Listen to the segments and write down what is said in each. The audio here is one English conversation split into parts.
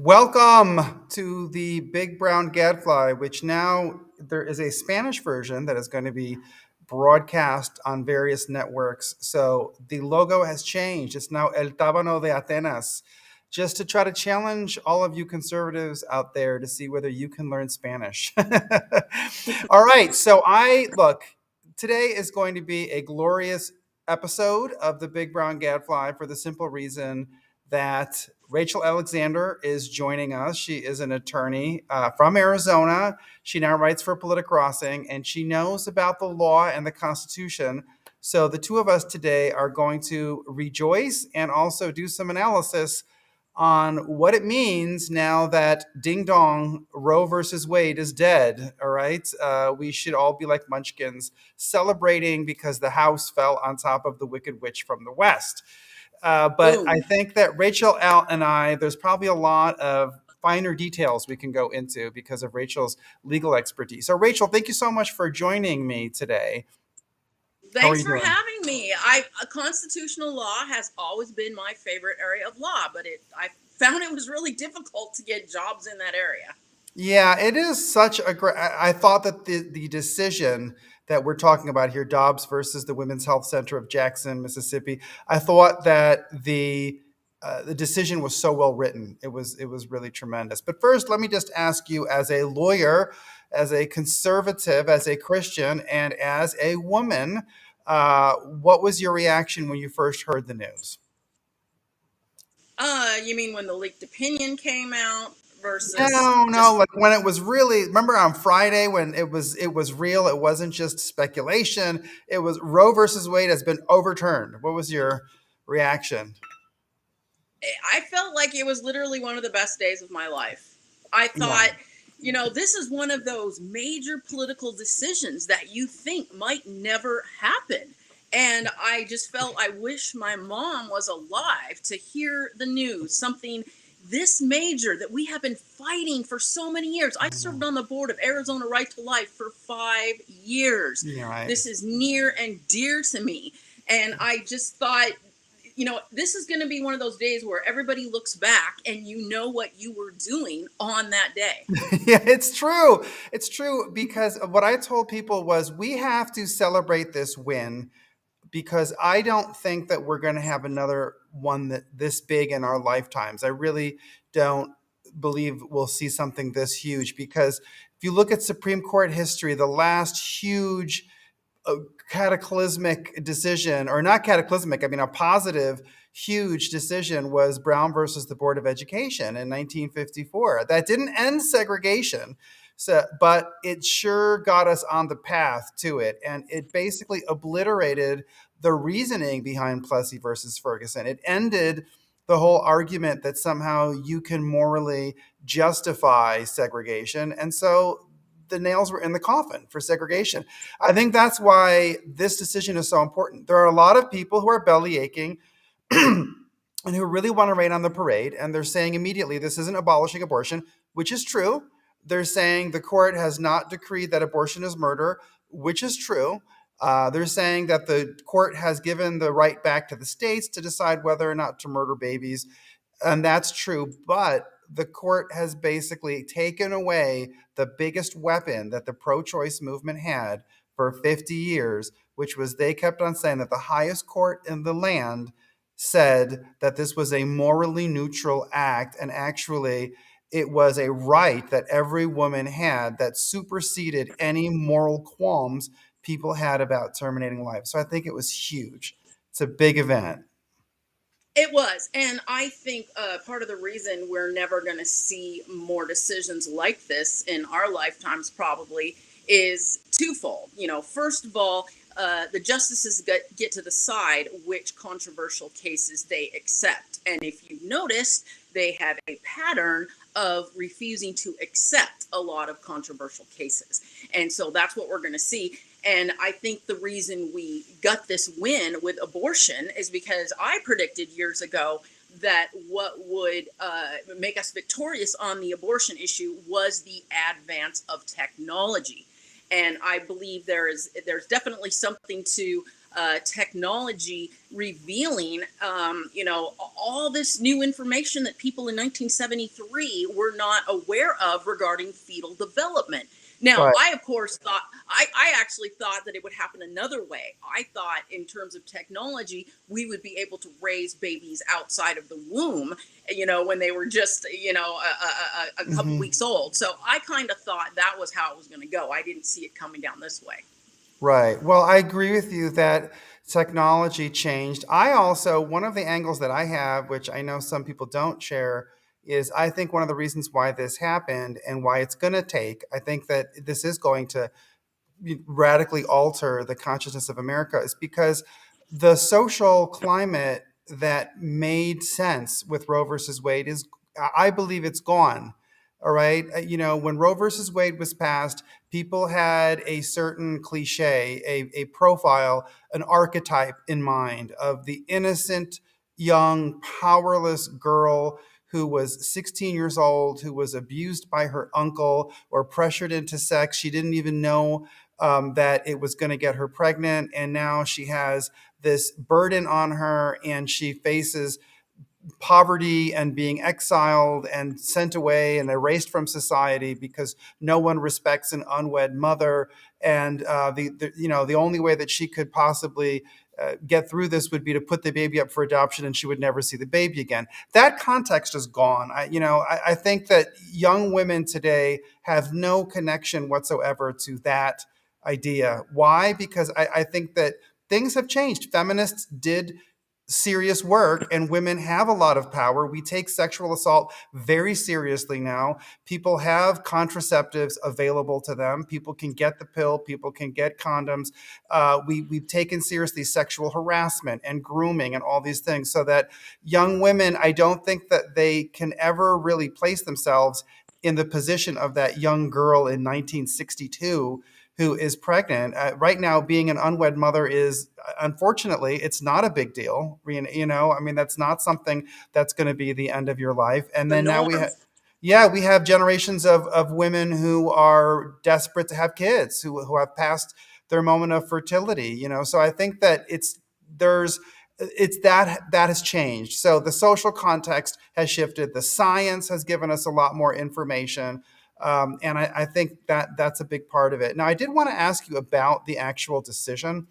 Welcome to the Big Brown Gadfly, which now there is a Spanish version that is going to be broadcast on various networks. So the logo has changed. It's now El Tábano de Atenas, just to try to challenge all of you conservatives out there to see whether you can learn Spanish. All right. So today is going to be a glorious episode of the Big Brown Gadfly for the simple reason that Rachel Alexander is joining us. She is an attorney from Arizona. She now writes for Political Crossing, and she knows about the law and the Constitution. So the two of us today are going to rejoice and also do some analysis on what it means now that ding dong Roe versus Wade is dead. All right. We should all be like munchkins celebrating because the house fell on top of the Wicked Witch from the West. But I Boom. think that Rachel Al and I, there's probably a lot of finer details we can go into because of Rachel's legal expertise. So, Rachel, thank you so much for joining me today. How are Thanks you for doing? having me. Constitutional law has always been my favorite area of law, but I found it was really difficult to get jobs in that area. Yeah, it is such a great. I thought that the decision that we're talking about here, Dobbs versus the Women's Health Center of Jackson, Mississippi, I thought that the decision was so well written. It was really tremendous. But first, let me just ask you, as a lawyer, as a conservative, as a Christian, and as a woman, what was your reaction when you first heard the news? You mean when the leaked opinion came out versus No, no, just like when it was really, remember on Friday when it was real, it wasn't just speculation. It was Roe versus Wade has been overturned. What was your reaction? I felt like it was literally one of the best days of my life. I Yeah. thought, this is one of those major political decisions that you think might never happen. And I just felt I wish my mom was alive to hear the news, something this major that we have been fighting for so many years. I served on the board of Arizona Right to Life for 5 years. Yeah, right. This is near and dear to me. And I just thought, this is going to be one of those days where everybody looks back and you know what you were doing on that day. Yeah, it's true. It's true because what I told people was we have to celebrate this win because I don't think that we're going to have another one that this big in our lifetimes. I really don't believe we'll see something this huge because if you look at Supreme Court history, the last huge a cataclysmic decision, or not cataclysmic, I mean, a positive, huge decision was Brown versus the Board of Education in 1954. That didn't end segregation, but it sure got us on the path to it. And it basically obliterated the reasoning behind Plessy versus Ferguson. It ended the whole argument that somehow you can morally justify segregation. And so the nails were in the coffin for segregation. I think that's why this decision is so important. There are a lot of people who are belly aching and who really want to rain on the parade. And they're saying immediately, this isn't abolishing abortion, which is true. They're saying the court has not decreed that abortion is murder, which is true. They're saying that the court has given the right back to the states to decide whether or not to murder babies. And that's true. But the court has basically taken away the biggest weapon that the pro-choice movement had for 50 years, which was they kept on saying that the highest court in the land said that this was a morally neutral act. And actually, it was a right that every woman had that superseded any moral qualms people had about terminating life. So I think it was huge. It's a big event. It was. And I think part of the reason we're never going to see more decisions like this in our lifetimes probably is twofold. First of all, the justices get to decide which controversial cases they accept. And if you noticed, they have a pattern of refusing to accept a lot of controversial cases. And so that's what we're going to see. And I think the reason we got this win with abortion is because I predicted years ago that what would make us victorious on the abortion issue was the advance of technology. And I believe there's definitely something to technology revealing, all this new information that people in 1973 were not aware of regarding fetal development. Now, Right. I, of course, thought, I actually thought that it would happen another way. I thought, in terms of technology, we would be able to raise babies outside of the womb, when they were just, a couple Hmm. weeks old. So I kind of thought that was how it was going to go. I didn't see it coming down this way. Right. Well, I agree with you that technology changed. I also, one of the angles that I have, which I know some people don't share, is I think one of the reasons why this happened and why it's going to take, I think that this is going to radically alter the consciousness of America is because the social climate that made sense with Roe versus Wade is, I believe it's gone. All right. When Roe versus Wade was passed, people had a certain cliche, a profile, an archetype in mind of the innocent, young, powerless girl who was 16 years old, who was abused by her uncle or pressured into sex. She didn't even know that it was going to get her pregnant. And now she has this burden on her and she faces poverty and being exiled and sent away and erased from society because no one respects an unwed mother. And the only way that she could possibly get through this would be to put the baby up for adoption, and she would never see the baby again. That context is gone. I think that young women today have no connection whatsoever to that idea. Why? Because I think that things have changed. Feminists did serious work and women have a lot of power. We take sexual assault very seriously now. People have contraceptives available to them. People can get the pill, people can get condoms. We've taken seriously sexual harassment and grooming and all these things, so that young women, I don't think that they can ever really place themselves in the position of that young girl in 1962 who is pregnant. Right now, being an unwed mother is, unfortunately, it's not a big deal. I mean, that's not something that's going to be the end of your life. And The then now norm. we have generations of women who are desperate to have kids, who have passed their moment of fertility. So I think that there's, it's that has changed. So the social context has shifted. The science has given us a lot more information. And I think that that's a big part of it. Now, I did want to ask you about the actual decision,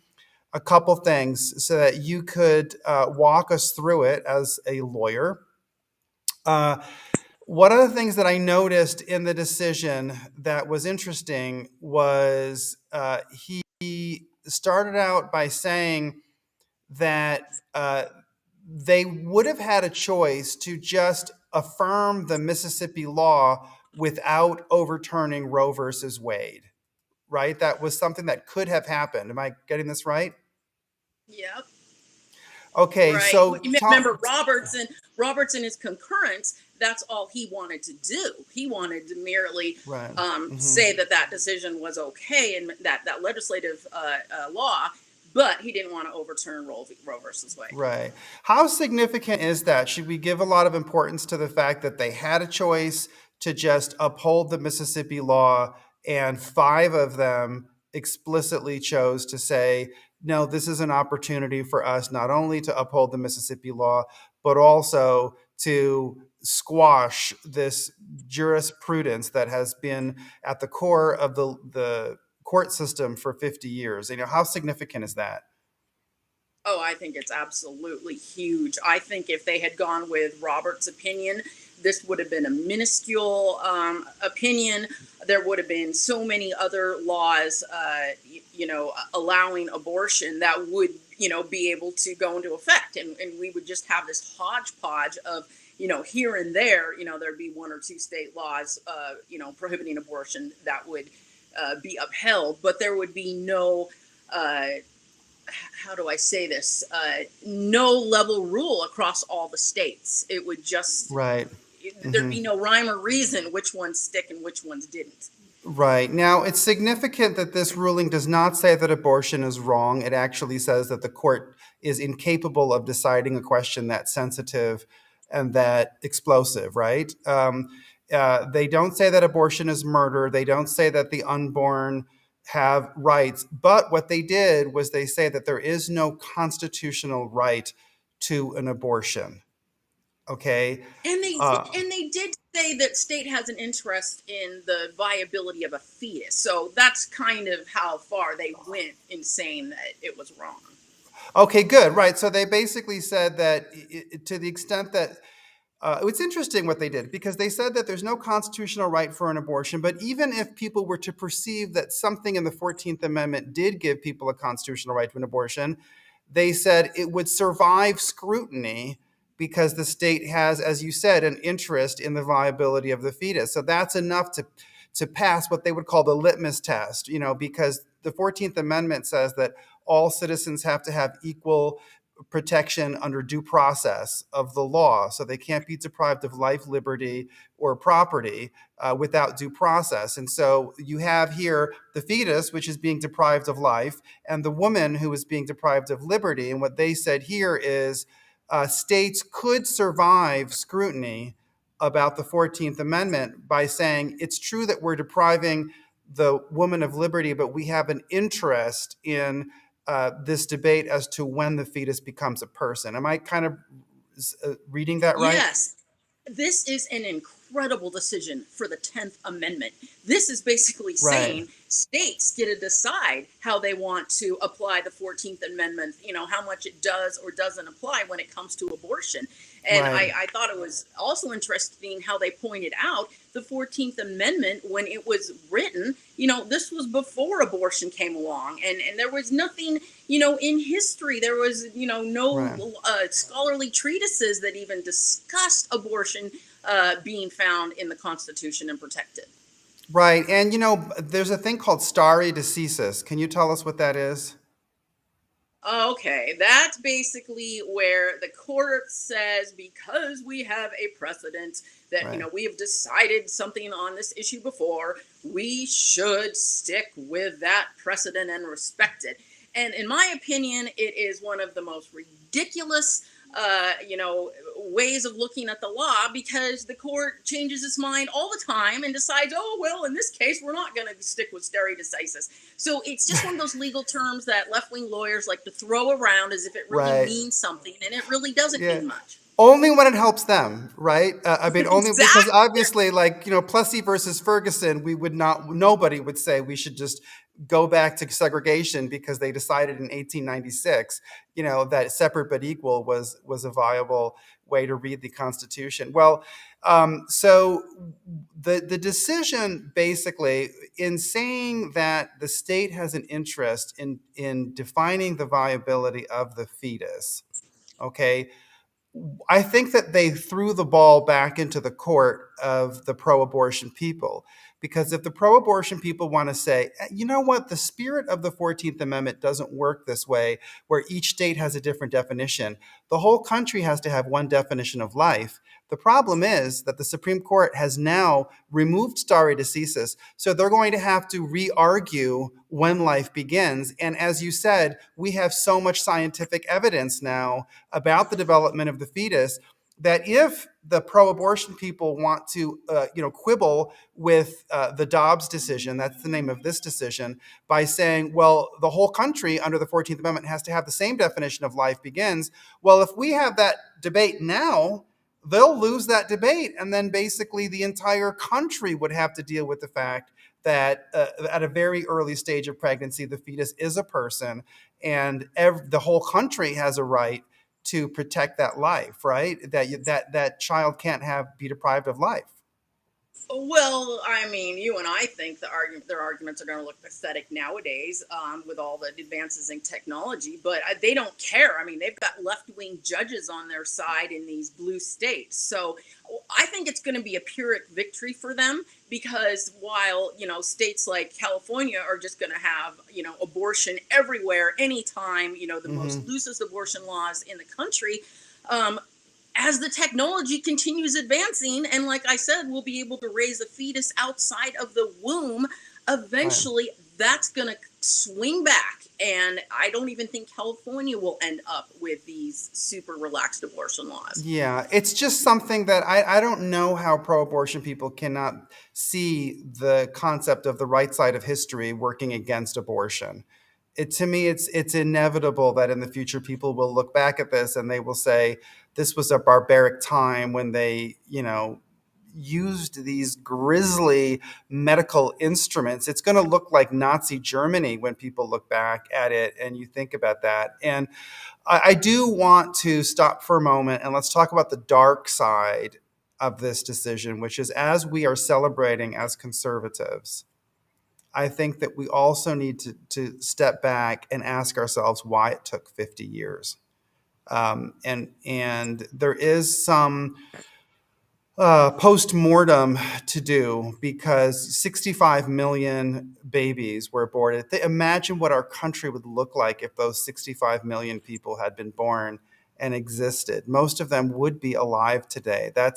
a couple things, so that you could walk us through it as a lawyer. Uh, one of the things that I noticed in the decision that was interesting was he started out by saying that they would have had a choice to just affirm the Mississippi law without overturning Roe versus Wade, right? That was something that could have happened. Am I getting this right? Yep. Okay, Right. Well, so you remember Roberts and his concurrence. That's all he wanted to do. He wanted to merely right. Hmm. say that that decision was okay and that legislative law, but he didn't want to overturn Roe versus Wade. Right. How significant is that? Should we give a lot of importance to the fact that they had a choice to just uphold the Mississippi law, and five of them explicitly chose to say, no, this is an opportunity for us not only to uphold the Mississippi law, but also to squash this jurisprudence that has been at the core of the court system for 50 years? How significant is that? Oh, I think it's absolutely huge. I think if they had gone with Robert's opinion, this would have been a minuscule opinion. There would have been so many other laws, allowing abortion that would, be able to go into effect. And we would just have this hodgepodge of, here and there, there'd be one or two state laws, prohibiting abortion that would be upheld, but there would be no how do I say this? No level rule across all the states. It would just, Right. there'd Hmm. be no rhyme or reason which ones stick and which ones didn't. Right. Now, it's significant that this ruling does not say that abortion is wrong. It actually says that the court is incapable of deciding a question that sensitive and that explosive, right? They don't say that abortion is murder. They don't say that the unborn have rights. But what they did was they say that there is no constitutional right to an abortion. Okay. Uh, And they did say that state has an interest in the viability of a fetus. So that's kind of how far they went in saying that it was wrong. okay, good. Right. So they basically said that to the extent that it's interesting what they did because they said that there's no constitutional right for an abortion, but even if people were to perceive that something in the 14th Amendment did give people a constitutional right to an abortion, they said it would survive scrutiny because the state has, as you said, an interest in the viability of the fetus. So that's enough to pass what they would call the litmus test, because the 14th Amendment says that all citizens have to have equal protection under due process of the law. So they can't be deprived of life, liberty, or property without due process. And so you have here the fetus, which is being deprived of life, and the woman who is being deprived of liberty. And what they said here is states could survive scrutiny about the 14th Amendment by saying it's true that we're depriving the woman of liberty, but we have an interest in this debate as to when the fetus becomes a person. Am I kind of reading that right? Yes, this is an incredible decision for the 10th Amendment. This is basically Right, saying states get to decide how they want to apply the 14th Amendment, how much it does or doesn't apply when it comes to abortion. And right, I thought it was also interesting how they pointed out the 14th Amendment, when it was written, this was before abortion came along. And there was nothing, in history, there was, right. no scholarly treatises that even discussed abortion being found in the Constitution and protected. Right. And there's a thing called stare decisis. Can you tell us what that is? Okay, that's basically where the court says, because we have a precedent that, Right. we have decided something on this issue before, we should stick with that precedent and respect it. And in my opinion, it is one of the most ridiculous, ways of looking at the law, because the court changes its mind all the time and decides, oh, well, in this case, we're not going to stick with stare decisis. So it's just one of those legal terms that left wing lawyers like to throw around as if it really Right. means something, and it really doesn't Yeah. mean much. Only when it helps them, right? I mean, only because Exactly. obviously, like, Plessy versus Ferguson, nobody would say we should just go back to segregation because they decided in 1896, that separate but equal was a viable way to read the Constitution. Well, so the decision basically in saying that the state has an interest in defining the viability of the fetus, okay, I think that they threw the ball back into the court of the pro abortion people. Because if the pro abortion people want to say, you know what, the spirit of the 14th Amendment doesn't work this way, where each state has a different definition, the whole country has to have one definition of life. The problem is that the Supreme Court has now removed stare decisis, so they're going to have to re argue when life begins. And as you said, we have so much scientific evidence now about the development of the fetus that if the pro-abortion people want to, quibble with the Dobbs decision, that's the name of this decision, by saying, well, the whole country under the 14th Amendment has to have the same definition of life begins. Well, if we have that debate now, they'll lose that debate. And then basically the entire country would have to deal with the fact that at a very early stage of pregnancy, the fetus is a person, and the whole country has a right to protect that life, right? That child can't be deprived of life. Well, I mean, you and I think their arguments are going to look pathetic nowadays, with all the advances in technology, but they don't care. I mean, they've got left wing judges on their side in these blue states. So I think it's going to be a Pyrrhic victory for them, because while, states like California are just going to have, abortion everywhere, anytime, the Hmm. most loosest abortion laws in the country. Um, as the technology continues advancing, and like I said, we'll be able to raise a fetus outside of the womb, Right. eventually that's going to swing back. And I don't even think California will end up with these super relaxed abortion laws. Yeah, it's just something that I don't know how pro abortion people cannot see the concept of the right side of history working against abortion. To me, it's inevitable that in the future people will look back at this and they will say this was a barbaric time when they, used these grisly medical instruments. It's going to look like Nazi Germany when people look back at it and you think about that. And I do want to stop for a moment and let's talk about the dark side of this decision, which is as we are celebrating as conservatives, I think that we also need to step back and ask ourselves why it took 50 years. And there is some post mortem to do because 65 million babies were aborted. Imagine what our country would look like if those 65 million people had been born and existed. Most of them would be alive today. Uh,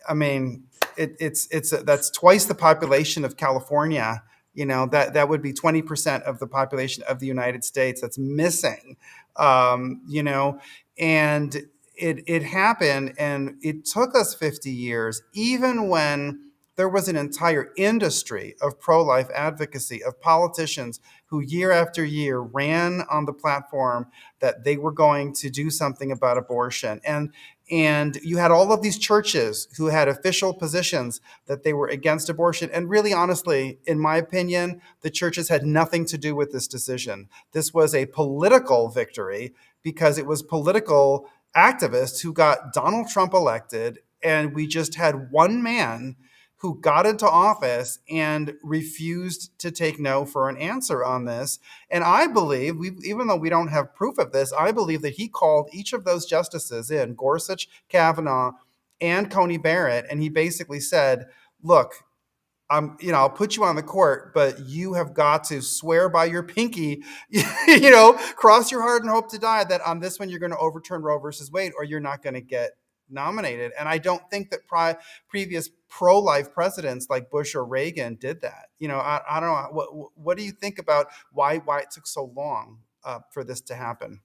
I mean, that's twice the population of California. That would be 20% of the population of the United States that's missing. And it happened, and it took us 50 years, even when there was an entire industry of pro-life advocacy, of politicians who year after year ran on the platform that they were going to do something about abortion. And you had all of these churches who had official positions that they were against abortion. And really, honestly, in my opinion, the churches had nothing to do with this decision. This was a political victory because it was political activists who got Donald Trump elected. And we just had one man who got into office and refused to take no for an answer on this. And I believe, even though we don't have proof of this, I believe that he called each of those justices in, Gorsuch, Kavanaugh, and Coney Barrett, and he basically said, look, I'll put you on the court, but you have got to swear by your pinky, cross your heart and hope to die that on this one you're going to overturn Roe versus Wade, or you're not going to get nominated. And I don't think that previous pro-life presidents like Bush or Reagan did that. I don't know. What do you think about why it took so long for this to happen?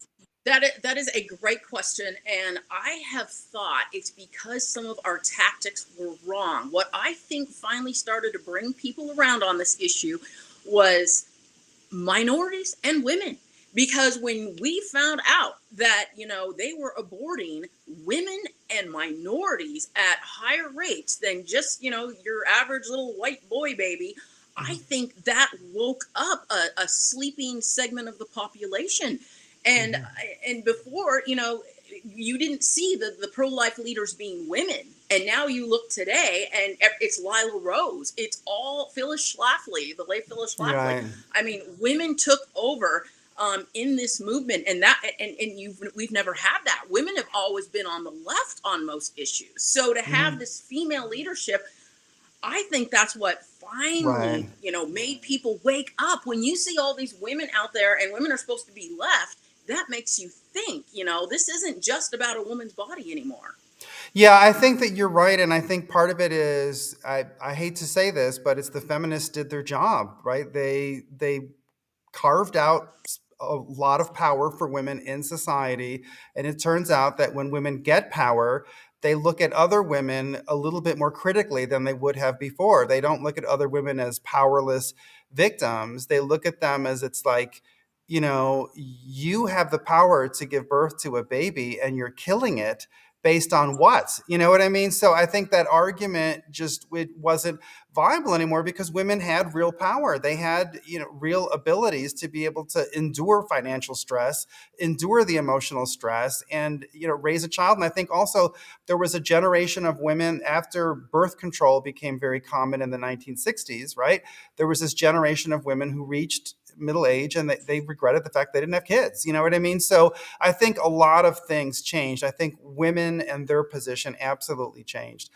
That is a great question. And I have thought it's because some of our tactics were wrong. What I think finally started to bring people around on this issue was minorities and women. Because when we found out that, they were aborting women and minorities at higher rates than just, your average little white boy baby, I think that woke up a sleeping segment of the population. and Mhm. and before, you didn't see the pro-life leaders being women, and now you look today and it's Lila Rose, it's all Phyllis Schlafly, the late Phyllis Schlafly. Right. I mean, women took over in this movement, and we've never had that. Women have always been on the left on most issues, so to have Mhm. this female leadership, I think that's what Right. finally, made people wake up. When you see all these women out there, and women are supposed to be left, that makes you think, this isn't just about a woman's body anymore. Yeah, I think that you're right, and I think part of it is I hate to say this, but it's the feminists did their job, right? They carved out a lot of power for women in society, and it turns out that when women get power, they look at other women a little bit more critically than they would have before. They don't look at other women as powerless victims. They look at them as it's like, you have the power to give birth to a baby and you're killing it based on what? You know what I mean? So I think that argument just it wasn't viable anymore because women had real power. They had, real abilities to be able to endure financial stress, endure the emotional stress, and, raise a child. And I think also there was a generation of women after birth control became very common in the 1960s, right? There was this generation of women who reached middle age and they regretted the fact they didn't have kids. You know what I mean? So I think a lot of things changed. I think women and their position absolutely changed.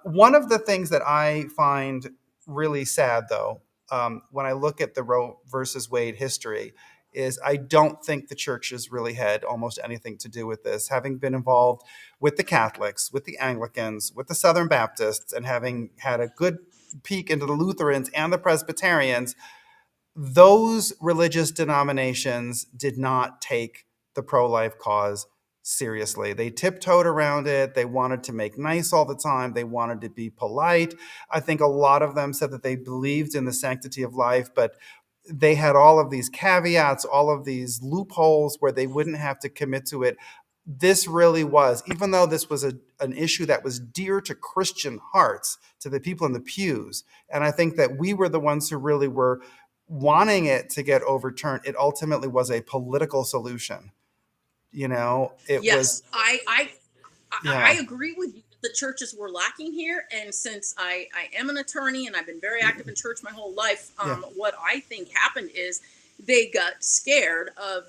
One of the things that I find really sad, though, when I look at the Roe versus Wade history, is I don't think the churches really had almost anything to do with this. Having been involved with the Catholics, with the Anglicans, with the Southern Baptists, and having had a good peek into the Lutherans and the Presbyterians, those religious denominations did not take the pro-life cause seriously. They tiptoed around it. They wanted to make nice all the time. They wanted to be polite. I think a lot of them said that they believed in the sanctity of life, but they had all of these caveats, all of these loopholes where they wouldn't have to commit to it. This really was, even though this was an issue that was dear to Christian hearts, to the people in the pews, and I think that we were the ones who really were wanting it to get overturned, it ultimately was a political solution. It Yes, was, I yeah, agree with you that the churches were lacking here. And since I am an attorney and I've been very active in church my whole life, yeah, what I think happened is they got scared of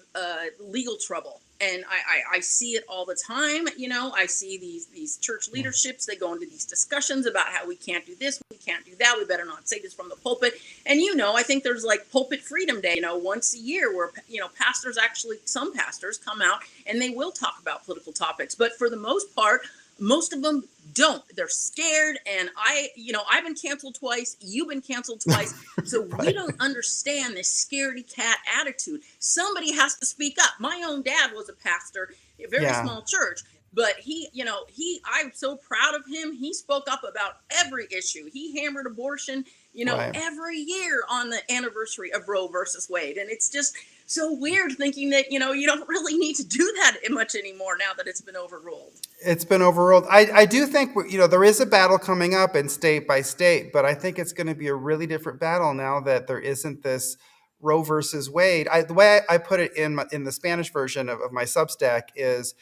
legal trouble. And I see it all the time. I see these church yeah, leaderships. They go into these discussions about how we can't do this, we can't do that. We better not say this from the pulpit. And I think there's like Pulpit Freedom Day, once a year where pastors actually, some pastors come out and they will talk about political topics. But for the most part, most of them don't. They're scared. And I've been canceled twice. You've been canceled twice. So we right, don't understand this scaredy cat attitude. Somebody has to speak up. My own dad was a pastor, a very yeah, small church. But I'm so proud of him. He spoke up about every issue. He hammered abortion, right. every year on the anniversary of Roe versus Wade. And it's just so weird thinking that, you don't really need to do that much anymore now that it's been overruled. It's been overruled. I do think there is a battle coming up in state by state, but I think it's going to be a really different battle now that there isn't this Roe versus Wade. The way I put it in the Spanish version of my Substack is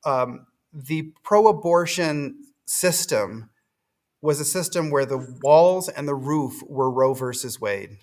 the pro-abortion system was a system where the walls and the roof were Roe versus Wade.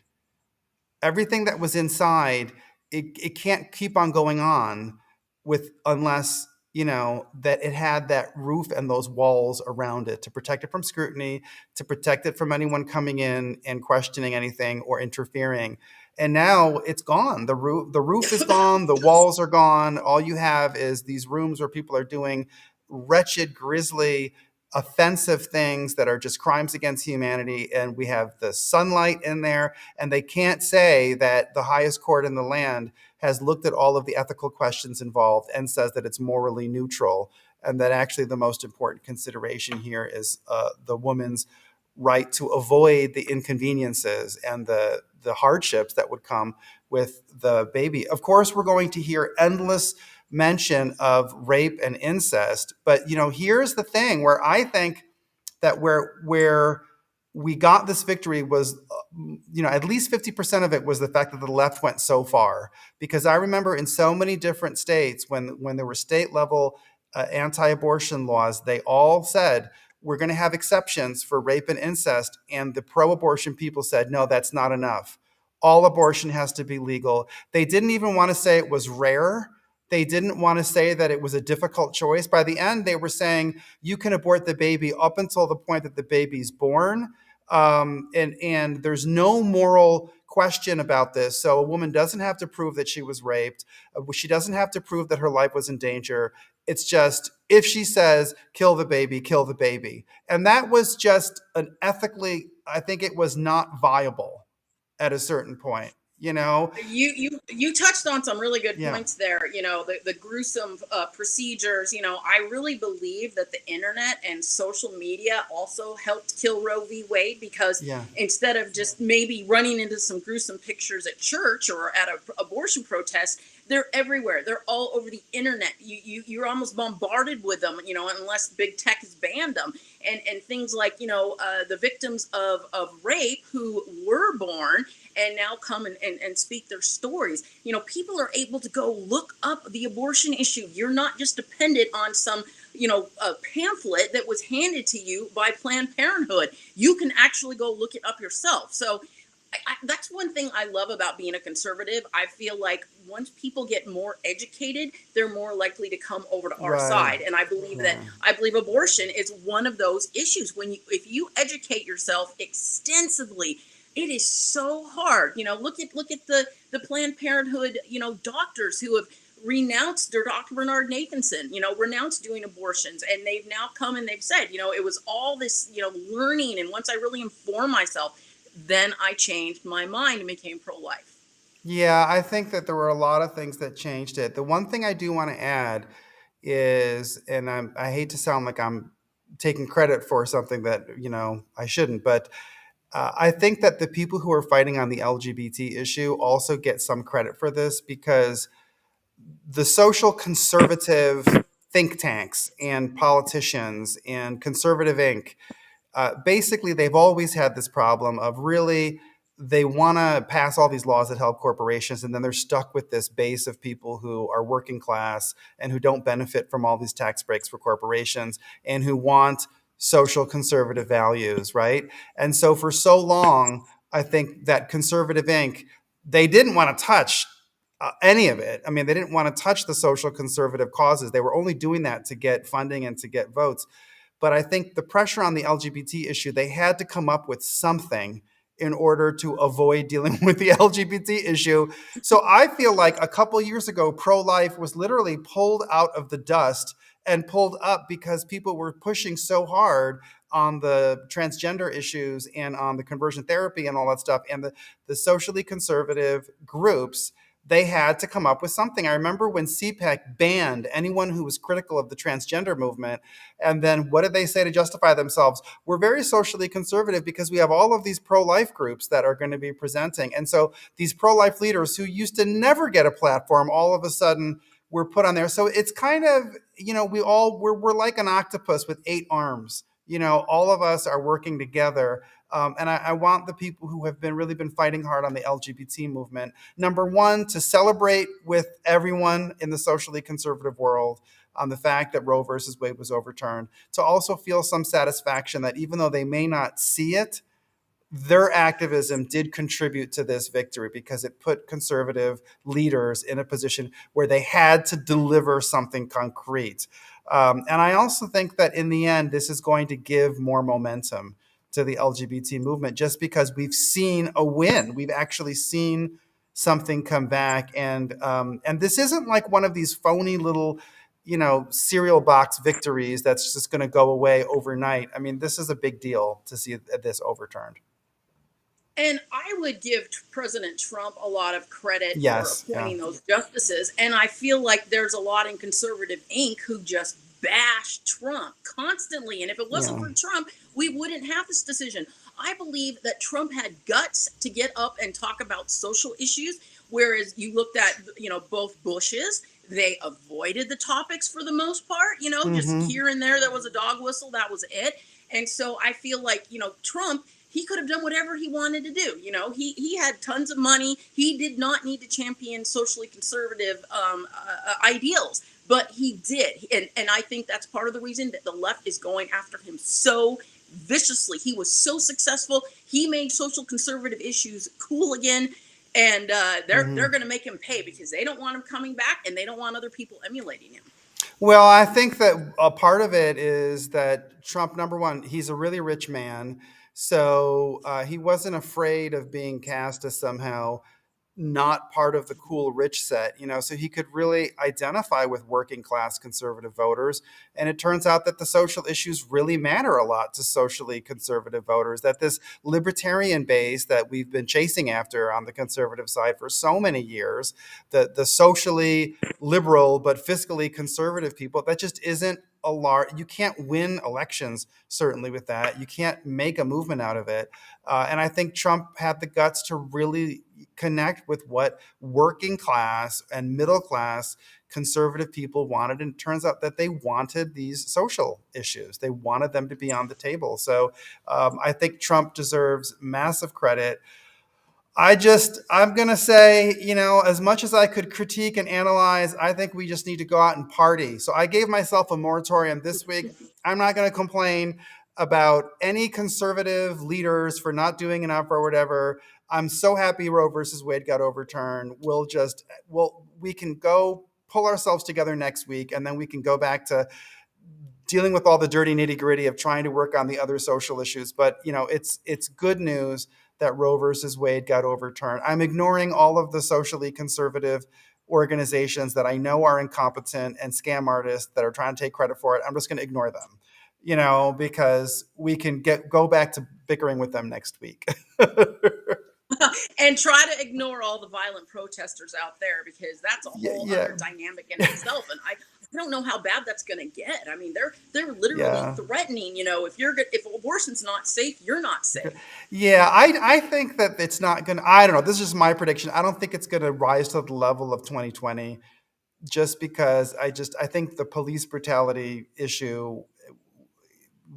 Everything that was inside, it can't keep on going on with unless that it had that roof and those walls around it to protect it from scrutiny, to protect it from anyone coming in and questioning anything or interfering. And now it's gone. The roof is gone, the walls are gone. All you have is these rooms where people are doing wretched, grisly, offensive things that are just crimes against humanity. And we have the sunlight in there, and they can't say that the highest court in the land has looked at all of the ethical questions involved and says that it's morally neutral, and that actually the most important consideration here is the woman's right to avoid the inconveniences and the hardships that would come with the baby. Of course, we're going to hear endless mention of rape and incest, but here's the thing where I think that where we got this victory was, at least 50% of it was the fact that the left went so far. Because I remember in so many different states, when there were state level anti-abortion laws, they all said, we're going to have exceptions for rape and incest. And the pro-abortion people said, no, that's not enough. All abortion has to be legal. They didn't even want to say it was rare. They didn't want to say that it was a difficult choice. By the end, they were saying you can abort the baby up until the point that the baby's born. And there's no moral question about this. So a woman doesn't have to prove that she was raped. She doesn't have to prove that her life was in danger. It's just, if she says, kill the baby, kill the baby. And that was just I think it was not viable at a certain point, you know? You touched on some really good Yeah, points there. The gruesome procedures. I really believe that the internet and social media also helped kill Roe v. Wade, because yeah, instead of just maybe running into some gruesome pictures at church or at a abortion protest, they're everywhere. They're all over the internet. You're almost bombarded with them. Unless big tech has banned them. And things like the victims of rape who were born and now come and speak their stories. People are able to go look up the abortion issue. You're not just dependent on some, a pamphlet that was handed to you by Planned Parenthood. You can actually go look it up yourself. So that's one thing I love about being a conservative. I feel like once people get more educated, they're more likely to come over to our right. side. And Yeah, I believe abortion is one of those issues. If you educate yourself extensively, it is so hard. Look at the Planned Parenthood, doctors who have renounced Dr. Bernard Nathanson, renounced doing abortions. And they've now come and they've said, it was all this, learning. And once I really informed myself, then I changed my mind and became pro life. Yeah, I think that there were a lot of things that changed it. The one thing I do want to add is, and I hate to sound like I'm taking credit for something that, I shouldn't, but I think that the people who are fighting on the LGBT issue also get some credit for this, because the social conservative think tanks and politicians and Conservative Inc., basically they've always had this problem of, really, they want to pass all these laws that help corporations, and then they're stuck with this base of people who are working class and who don't benefit from all these tax breaks for corporations and who want social conservative values, right? And so for so long, I think that Conservative Inc., they didn't want to touch any of it. I mean, they didn't want to touch the social conservative causes. They were only doing that to get funding and to get votes. But I think the pressure on the LGBT issue, they had to come up with something in order to avoid dealing with the LGBT issue. So I feel like a couple years ago, pro-life was literally pulled out of the dust and pulled up because people were pushing so hard on the transgender issues and on the conversion therapy and all that stuff. And the socially conservative groups, they had to come up with something. I remember when CPAC banned anyone who was critical of the transgender movement. And then what did they say to justify themselves? We're very socially conservative because we have all of these pro-life groups that are going to be presenting. And so these pro-life leaders who used to never get a platform, all of a sudden were put on there. So it's kind of, we're like an octopus with 8 arms. All of us are working together. And I want the people who have really been fighting hard on the LGBT movement, number one, to celebrate with everyone in the socially conservative world on the fact that Roe versus Wade was overturned, to also feel some satisfaction that even though they may not see it, their activism did contribute to this victory, because it put conservative leaders in a position where they had to deliver something concrete. And I also think that in the end, this is going to give more momentum to the LGBT movement, just because we've seen a win. We've actually seen something come back, and this isn't like one of these phony little, cereal box victories that's just going to go away overnight. I mean, this is a big deal to see this overturned. And I would give President Trump a lot of credit for Yes, yeah. appointing those justices. And I feel like there's a lot in Conservative Inc. who just bash Trump constantly. And if it wasn't Yeah. for Trump, we wouldn't have this decision. I believe that Trump had guts to get up and talk about social issues, whereas you looked at, both Bushes. They avoided the topics for the most part, just Mm-hmm. here and there was a dog whistle, that was it. And so I feel like, Trump, he could have done whatever he wanted to do. He had tons of money. He did not need to champion socially conservative ideals, but he did. And I think that's part of the reason that the left is going after him so viciously. He was so successful. He made social conservative issues cool again. And they're Mm-hmm. going to make him pay, because they don't want him coming back and they don't want other people emulating him. Well, I think that a part of it is that Trump, number one, he's a really rich man. So he wasn't afraid of being cast as somehow not part of the cool rich set, so he could really identify with working class conservative voters. And it turns out that the social issues really matter a lot to socially conservative voters, that this libertarian base that we've been chasing after on the conservative side for so many years, the socially liberal but fiscally conservative people, that just isn't a large, you can't win elections certainly with that. You can't make a movement out of it. And I think Trump had the guts to really connect with what working class and middle class conservative people wanted. And it turns out that they wanted these social issues. They wanted them to be on the table. So I think Trump deserves massive credit. I'm going to say, as much as I could critique and analyze, I think we just need to go out and party. So I gave myself a moratorium this week. I'm not going to complain about any conservative leaders for not doing enough or whatever. I'm so happy Roe versus Wade got overturned. We can go pull ourselves together next week, and then we can go back to dealing with all the dirty nitty gritty of trying to work on the other social issues. But it's good news that Roe versus Wade got overturned. I'm ignoring all of the socially conservative organizations that I know are incompetent and scam artists that are trying to take credit for it, I'm just going to ignore them, because we can go back to bickering with them next week. And try to ignore all the violent protesters out there, because that's a Yeah, whole yeah, other dynamic in itself. And I don't know how bad that's going to get. I mean, they're literally yeah. threatening. If abortion's not safe, you're not safe. Yeah, I think that it's not going to, I don't know. This is just my prediction. I don't think it's going to rise to the level of 2020, just because I think the police brutality issue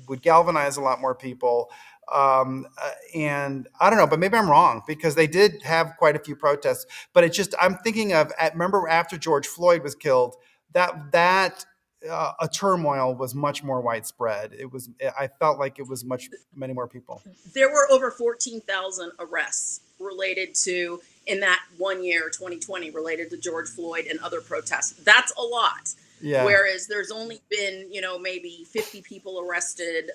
would galvanize a lot more people. And I don't know, but maybe I'm wrong, because they did have quite a few protests. But it's just, I'm thinking of, remember after George Floyd was killed, that a turmoil was much more widespread. I felt like it was many more people. There were over 14,000 arrests related to, in that one year, 2020, related to George Floyd and other protests. That's a lot. Yeah, Whereas there's only been, maybe 50 people arrested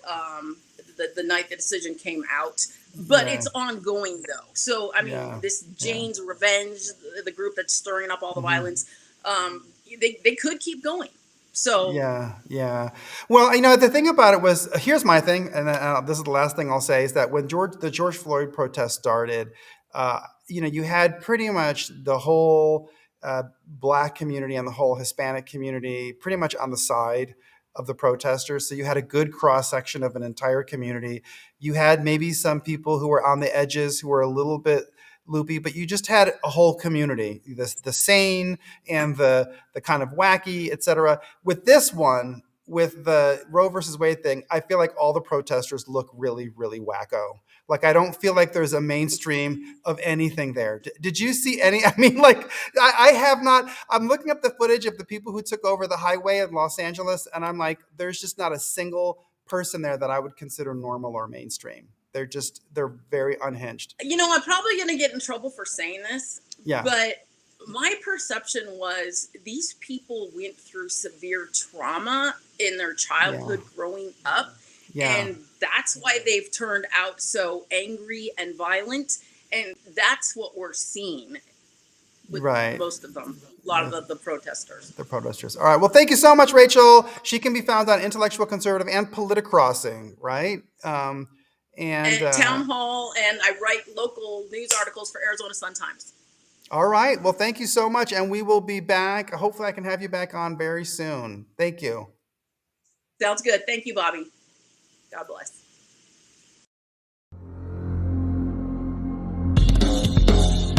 the night the decision came out. But yeah, it's ongoing, though. So, I mean, yeah, this yeah. Jane's Revenge, the group that's stirring up all the Hmm. violence, they could keep going. So, Yeah, yeah. Well, the thing about it was, here's my thing, and this is the last thing I'll say, is that when the George Floyd protest started, you had pretty much the whole Black community and the whole Hispanic community pretty much on the side of the protesters. So you had a good cross section of an entire community. You had maybe some people who were on the edges, who were a little bit loopy, but you just had a whole community, the sane and the kind of wacky, etc. With this one, with the Roe versus Wade thing, I feel like all the protesters look really, really wacko. Like, I don't feel like there's a mainstream of anything there. Did you see any? I mean, like, I have not. I'm looking up the footage of the people who took over the highway in Los Angeles, and I'm like, there's just not a single person there that I would consider normal or mainstream. They're very unhinged. I'm probably going to get in trouble for saying this, Yeah, but my perception was these people went through severe trauma in their yeah, childhood growing up. yeah. And that's why they've turned out so angry and violent. And that's what we're seeing with Right. most of them, a lot of the protesters. The protesters. All right. Well, thank you so much, Rachel. She can be found on Intellectual Conservative and Politicrossing, right? And At Town Hall, and I write local news articles for Arizona Sun Times. all right. Well, thank you so much. And we will be back. Hopefully, I can have you back on very soon. Thank you. Sounds good. Thank you, Bobby. God bless.